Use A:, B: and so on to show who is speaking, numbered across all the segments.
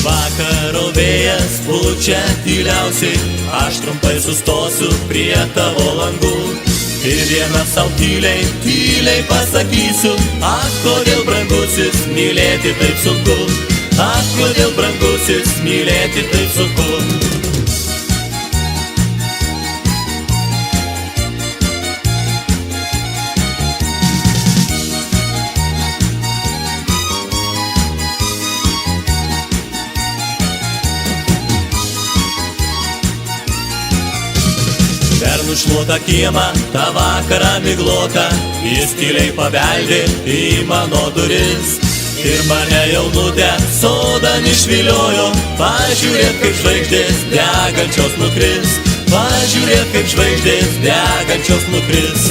A: Vakaro vėjas pučia tyliausiai, aš trumpai sustosiu prie tavo langų. Ir vieną sau tyliai, tyliai pasakysiu, ak, kodėl brangusis mylėti taip sunku, ak, kodėl brangusis mylėti taip sunku. Per nušluotą kiemą, tą vakarą miglotą, jis tyliai pabeldė į mano duris. Ir mane jaunutę sodan išviliojo, pažiūrėt kaip žvaigždės degančios nukris, pažiūrėt kaip žvaigždės degančios nukris.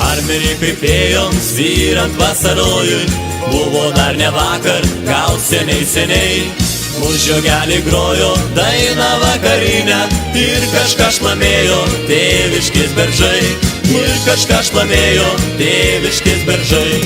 A: Armeriai kaip ėjoms vyrant vasarojui, buvo dar ne vakar, gal seniai seniai. Mūsų žiogeliai grojo dainą vakarinę ir kažką šlamėjo tėviškės beržai, ir kažką šlamėjo tėviškės beržai.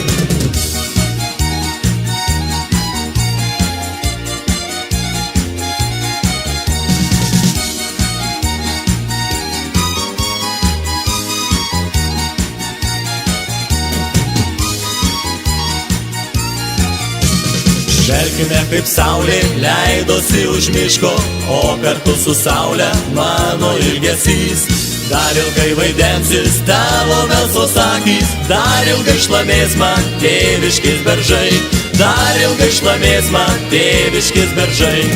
A: Žvelkime kaip saulė leidosi už miško, o kartu su saulė mano ilgesys. Dar ilgai vaidensis tavo melsvos akys, dar ilgai šlamės man tėviškės beržai, dar ilgai šlamės man tėviškės beržai.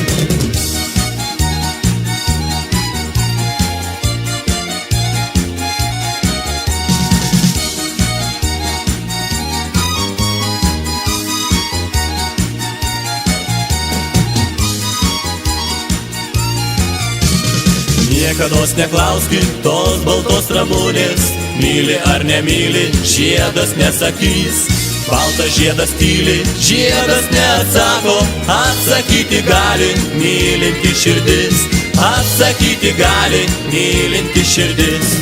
A: Niekados neklauskit tos baltos ramūnės, myli ar nemyli, žiedas nesakys. Baltas žiedas tyli, žiedas neatsako, atsakyti gali mylinti širdis, atsakyti gali mylinti širdis.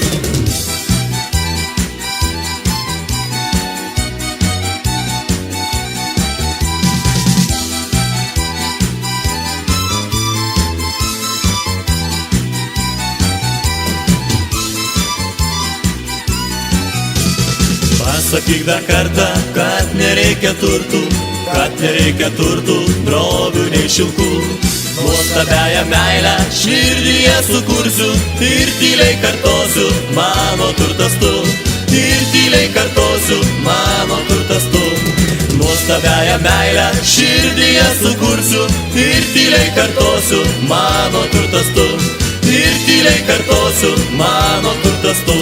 A: Sakyk dar kartą, kad nereikia turtų, drobių nei šilkų. Nuostabiąją meilę širdyje sukursiu ir tyliai kartosiu, mano turtas tu, ir tyliai kartosiu, mano turtas tu. Nuostabiąją meilę širdyje sukursiu ir tyliai kartosiu, mano turtas tu, ir tyliai kartosiu, mano turtas tu.